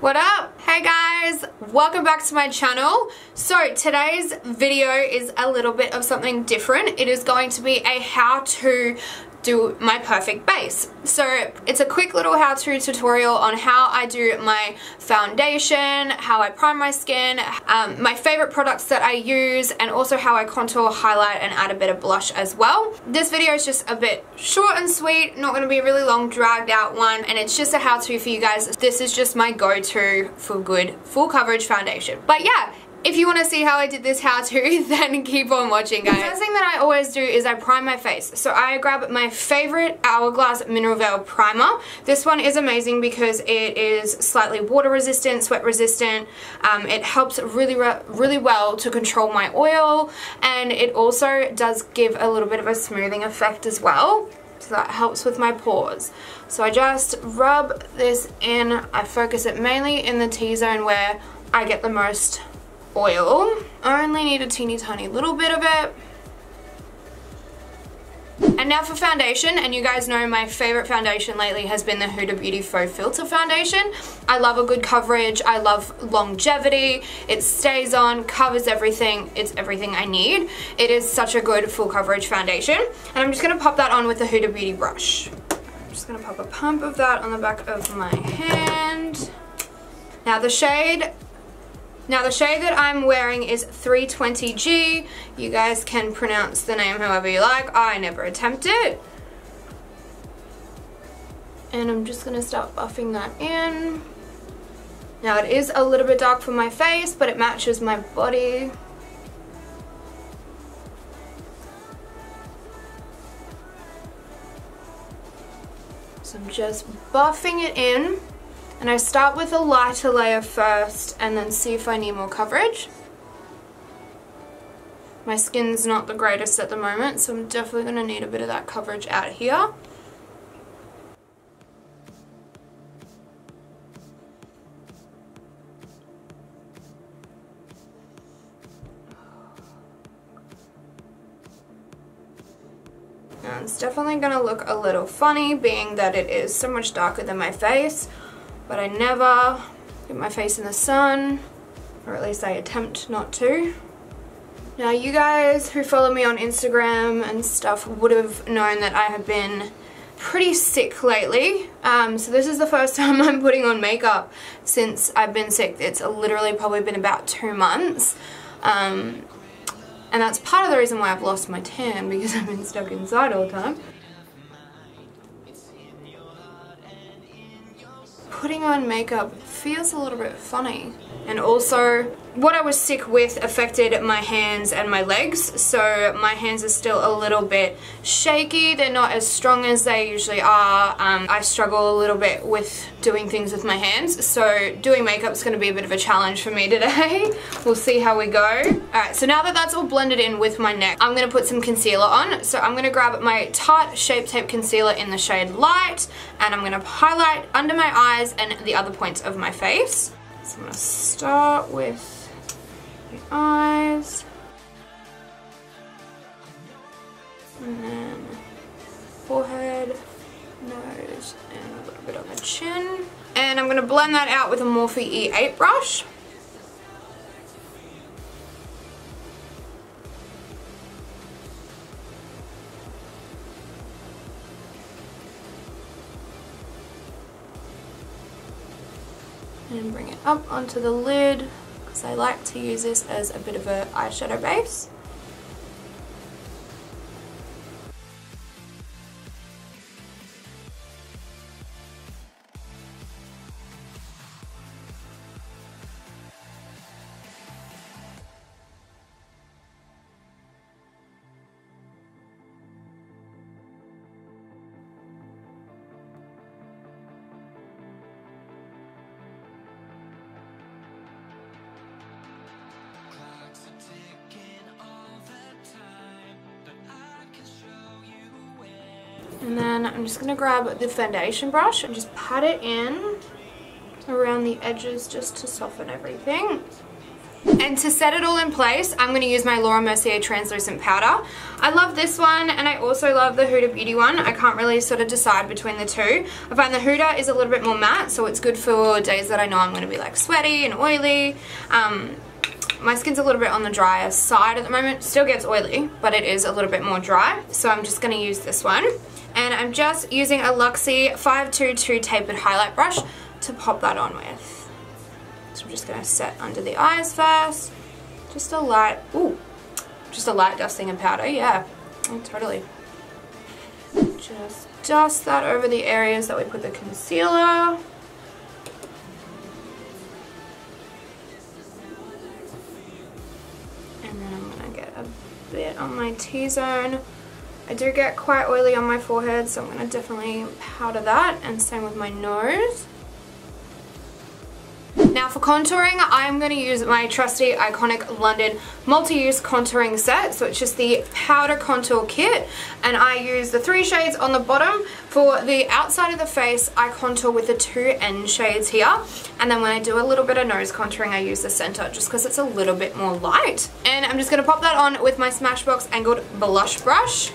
What up? Hey guys, welcome back to my channel. So today's video is a little bit of something different. It is going to be a how to do my perfect base. So it's a quick little how-to tutorial on how I do my foundation, how I prime my skin, my favorite products that I use, and also how I contour, highlight, and add a bit of blush as well. This video is just a bit short and sweet, not going to be a really long dragged out one, and it's just a how-to for you guys. This is just my go-to for good full coverage foundation. But yeah, if you want to see how I did this how-to, then keep on watching, guys. The first thing that I always do is I prime my face. So I grab my favorite Hourglass Mineral Veil Primer. This one is amazing because it is slightly water resistant, sweat resistant. It helps really well to control my oil, and it also does give a little bit of a smoothing effect as well. So that helps with my pores. So I just rub this in. I focus it mainly in the T-zone where I get the most oil. I only need a teeny tiny little bit of it. And now for foundation, and you guys know my favorite foundation lately has been the Huda Beauty Faux Filter Foundation. I love a good coverage, I love longevity, it stays on, covers everything, it's everything I need. It is such a good full coverage foundation, and I'm just going to pop that on with the Huda Beauty brush. I'm just going to pop a pump of that on the back of my hand. Now the shade that I'm wearing is 320G. You guys can pronounce the name however you like. I never attempt it. And I'm just going to start buffing that in. Now it is a little bit dark for my face, but it matches my body. So I'm just buffing it in. And I start with a lighter layer first and then see if I need more coverage. My skin's not the greatest at the moment, so I'm definitely going to need a bit of that coverage out here. And it's definitely going to look a little funny, being that it is so much darker than my face. But I never get my face in the sun, or at least I attempt not to. Now you guys who follow me on Instagram and stuff would have known that I have been pretty sick lately. So this is the first time I'm putting on makeup since I've been sick. It's literally probably been about 2 months. And that's part of the reason why I've lost my tan, because I've been stuck inside all the time. Putting on makeup feels a little bit funny, and also what I was sick with affected my hands and my legs, so my hands are still a little bit shaky. They're not as strong as they usually are. I struggle a little bit with doing things with my hands, so doing makeup is going to be a bit of a challenge for me today. We'll see how we go. Alright, so now that that's all blended in with my neck, I'm going to put some concealer on. So I'm going to grab my Tarte Shape Tape Concealer in the shade Light, and I'm going to highlight under my eyes and the other points of my face. So I'm going to start with the eyes, and then forehead, nose, and a little bit on the chin. And I'm going to blend that out with a Morphe E8 brush. And bring it up onto the lid, because I like to use this as a bit of an eyeshadow base. And then I'm just going to grab the foundation brush and just pat it in around the edges just to soften everything. And to set it all in place, I'm going to use my Laura Mercier translucent powder. I love this one, and I also love the Huda Beauty one. I can't really sort of decide between the two. I find the Huda is a little bit more matte, so it's good for days that I know I'm going to be like sweaty and oily. My skin's a little bit on the drier side at the moment. Still gets oily, but it is a little bit more dry. So I'm just going to use this one. And I'm just using a Luxie 522 tapered highlight brush to pop that on with. So I'm just going to set under the eyes first. Just a light, just a light dusting of powder, yeah. Oh, totally. Just dust that over the areas that we put the concealer. And then I'm going to get a bit on my T-zone. I do get quite oily on my forehead, so I'm going to definitely powder that, and same with my nose. Now for contouring, I'm going to use my trusty iconic London multi-use contouring set. So it's just the powder contour kit, and I use the 3 shades on the bottom. For the outside of the face, I contour with the 2 end shades here, and then when I do a little bit of nose contouring, I use the center just because it's a little bit more light. And I'm just going to pop that on with my Smashbox angled blush brush.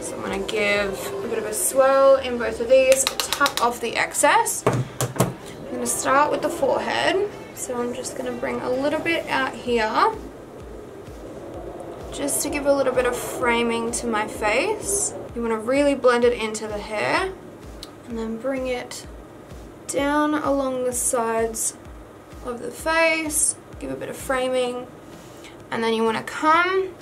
So I'm going to give a bit of a swirl in both of these, tap off the excess. I'm going to start with the forehead, so I'm just going to bring a little bit out here just to give a little bit of framing to my face. You want to really blend it into the hair, and then bring it down along the sides of the face, give a bit of framing, and then you want to come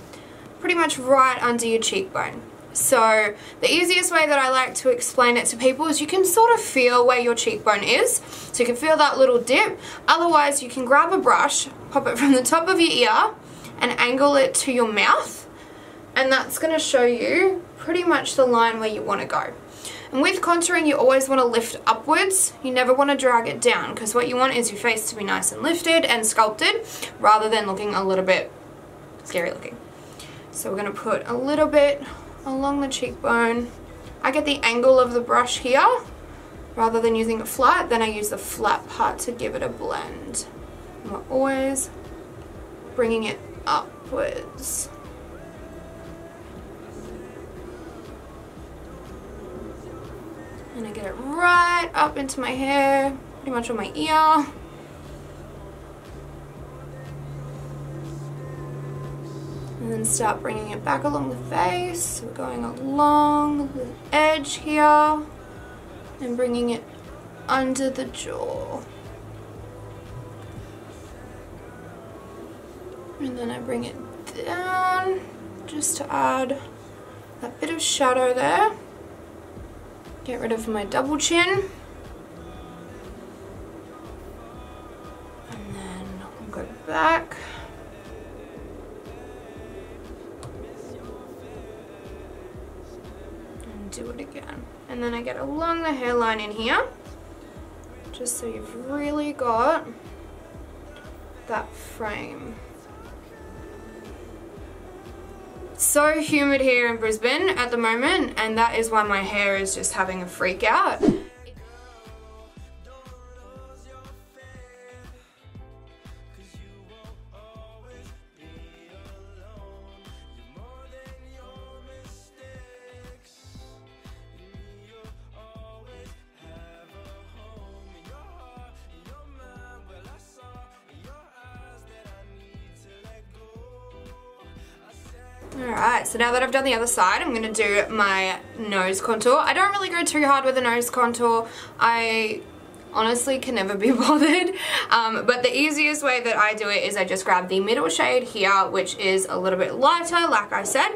pretty much right under your cheekbone. So the easiest way that I like to explain it to people is you can sort of feel where your cheekbone is. So you can feel that little dip. Otherwise, you can grab a brush, pop it from the top of your ear, and angle it to your mouth. And that's going to show you pretty much the line where you want to go. And with contouring, you always want to lift upwards. You never want to drag it down, because what you want is your face to be nice and lifted and sculpted, rather than looking a little bit scary looking. So we're going to put a little bit along the cheekbone. I get the angle of the brush here rather than using it flat, then I use the flat part to give it a blend. And we're always bringing it upwards. And I get it right up into my hair, pretty much on my ear. And then start bringing it back along the face. So we're going along the edge here and bringing it under the jaw. And then I bring it down just to add that bit of shadow there. Get rid of my double chin. And then I'll go back. Do it again, and then I get along the hairline in here, just so you've really got that frame. It's so humid here in Brisbane at the moment, and that is why my hair is just having a freak out. Alright, so now that I've done the other side, I'm going to do my nose contour. I don't really go too hard with the nose contour. I honestly can never be bothered. But the easiest way that I do it is I just grab the middle shade here, which is a little bit lighter, like I said.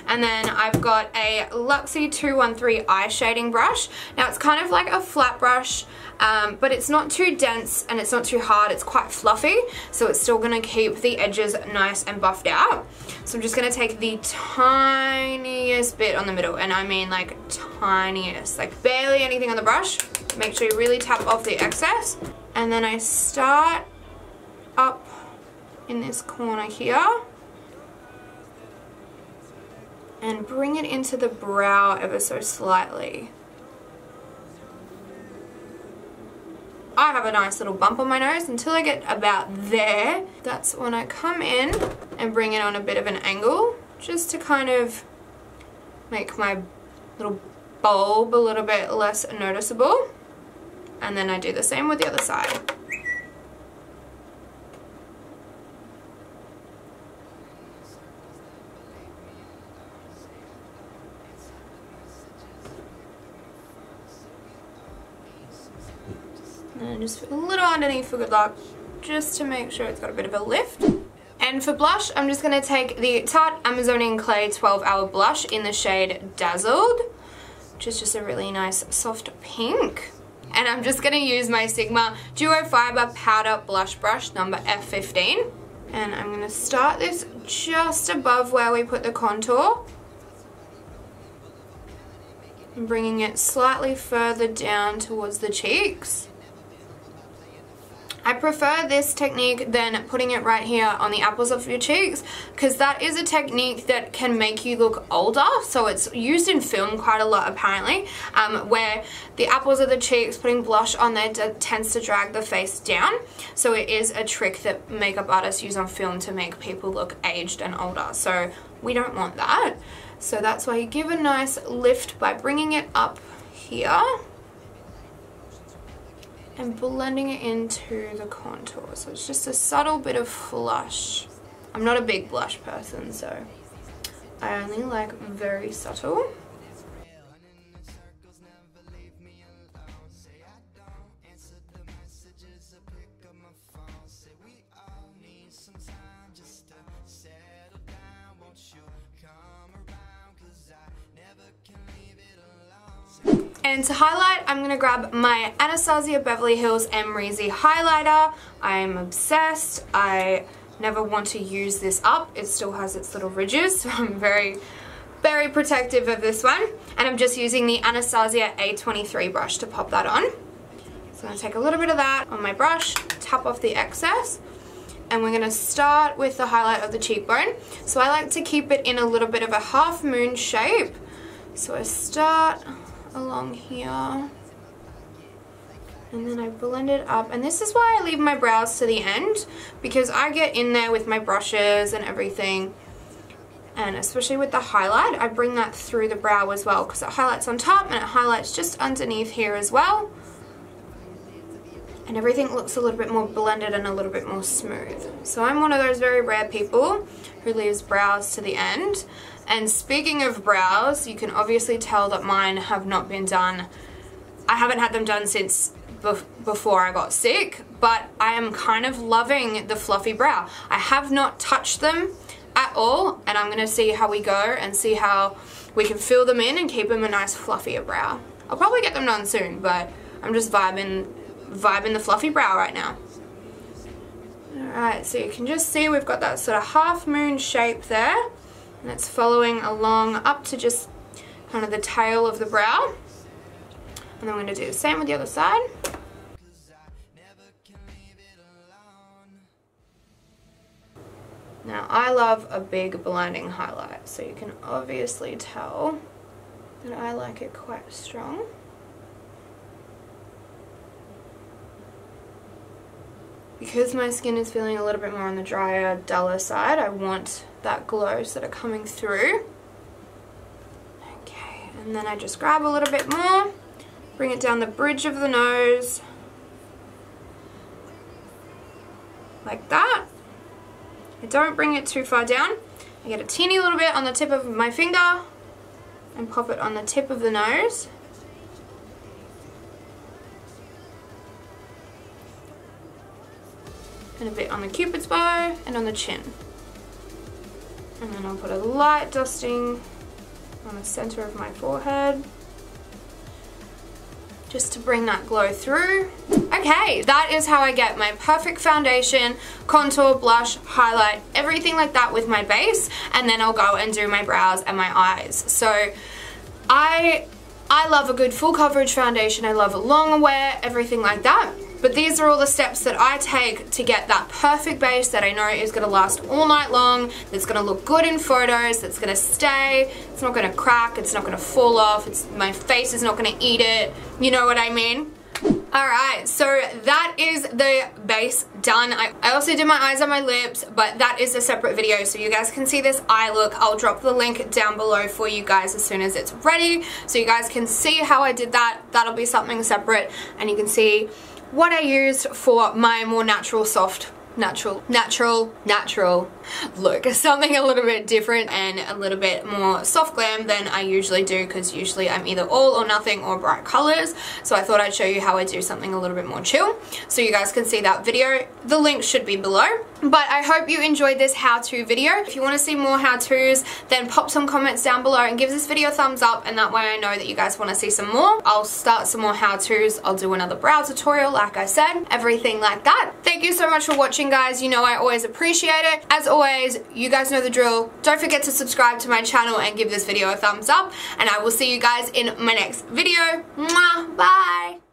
And then I've got a Luxie 213 eye shading brush. Now it's kind of like a flat brush, but it's not too dense and it's not too hard. It's quite fluffy, so it's still going to keep the edges nice and buffed out. So I'm just going to take the tiniest bit on the middle, and I mean like tiniest, like barely anything on the brush. Make sure you really tap off the excess. And then I start up in this corner here and bring it into the brow ever so slightly. I have a nice little bump on my nose until I get about there. That's when I come in and bring it on a bit of an angle, just to kind of make my little bulb a little bit less noticeable. And then I do the same with the other side. And just a little underneath for good luck, just to make sure it's got a bit of a lift. And for blush, I'm just going to take the Tarte Amazonian Clay 12 Hour Blush in the shade Dazzled, which is just a really nice soft pink. And I'm just going to use my Sigma Duo Fiber Powder Blush Brush number F15. And I'm going to start this just above where we put the contour, and bringing it slightly further down towards the cheeks. I prefer this technique than putting it right here on the apples of your cheeks, because that is a technique that can make you look older. So it's used in film quite a lot apparently, where the apples of the cheeks, putting blush on there tends to drag the face down. So it is a trick that makeup artists use on film to make people look aged and older. So we don't want that. So that's why you give a nice lift by bringing it up here and blending it into the contour. So it's just a subtle bit of flush. I'm not a big blush person, so I only like very subtle. And to highlight, I'm going to grab my Anastasia Beverly Hills M-Reezy highlighter. I'm obsessed. I never want to use this up. It still has its little ridges, so I'm very, very protective of this one. And I'm just using the Anastasia A23 brush to pop that on. So I'm going to take a little bit of that on my brush, tap off the excess, and we're going to start with the highlight of the cheekbone. So I like to keep it in a little bit of a half moon shape. So I start along here, and then I blend it up. And this is why I leave my brows to the end, because I get in there with my brushes and everything, and especially with the highlight, I bring that through the brow as well, because it highlights on top and it highlights just underneath here as well, and everything looks a little bit more blended and a little bit more smooth. So I'm one of those very rare people who leaves brows to the end. And speaking of brows, you can obviously tell that mine have not been done. I haven't had them done since before I got sick, but I am kind of loving the fluffy brow. I have not touched them at all, and I'm going to see how we go and see how we can fill them in and keep them a nice fluffier brow. I'll probably get them done soon, but I'm just vibing the fluffy brow right now. Alright, so you can just see we've got that sort of half moon shape there. And it's following along up to just kind of the tail of the brow. And then we're going to do the same with the other side. Now I love a big blending highlight, so you can obviously tell that I like it quite strong. Because my skin is feeling a little bit more on the drier, duller side, I want that glow sort of coming through. Okay, and then I just grab a little bit more, bring it down the bridge of the nose, like that. I don't bring it too far down. I get a teeny little bit on the tip of my finger and pop it on the tip of the nose. And a bit on the cupid's bow and on the chin. And then I'll put a light dusting on the center of my forehead, just to bring that glow through. Okay, that is how I get my perfect foundation, contour, blush, highlight, everything like that with my base, and then I'll go and do my brows and my eyes. So I love a good full coverage foundation. I love long wear, everything like that. But these are all the steps that I take to get that perfect base that I know is going to last all night long, that's going to look good in photos, that's going to stay, it's not going to crack, it's not going to fall off, my face is not going to eat it, you know what I mean? Alright, so that is the base done. I also did my eyes and my lips, but that is a separate video, so you guys can see this eye look. I'll drop the link down below for you guys as soon as it's ready, so you guys can see how I did that. That'll be something separate, and you can see what I used for my more natural, soft, natural look. Something a little bit different and a little bit more soft glam than I usually do, because usually I'm either all or nothing or bright colors. So I thought I'd show you how I do something a little bit more chill, so you guys can see that video. The link should be below. But I hope you enjoyed this how-to video. If you want to see more how-tos, then pop some comments down below and give this video a thumbs up, and that way I know that you guys want to see some more. I'll start some more how-tos. I'll do another brow tutorial, like I said, everything like that. Thank you so much for watching, guys. You know I always appreciate it. As always, you guys know the drill. Don't forget to subscribe to my channel and give this video a thumbs up, and I will see you guys in my next video. Mwah, bye!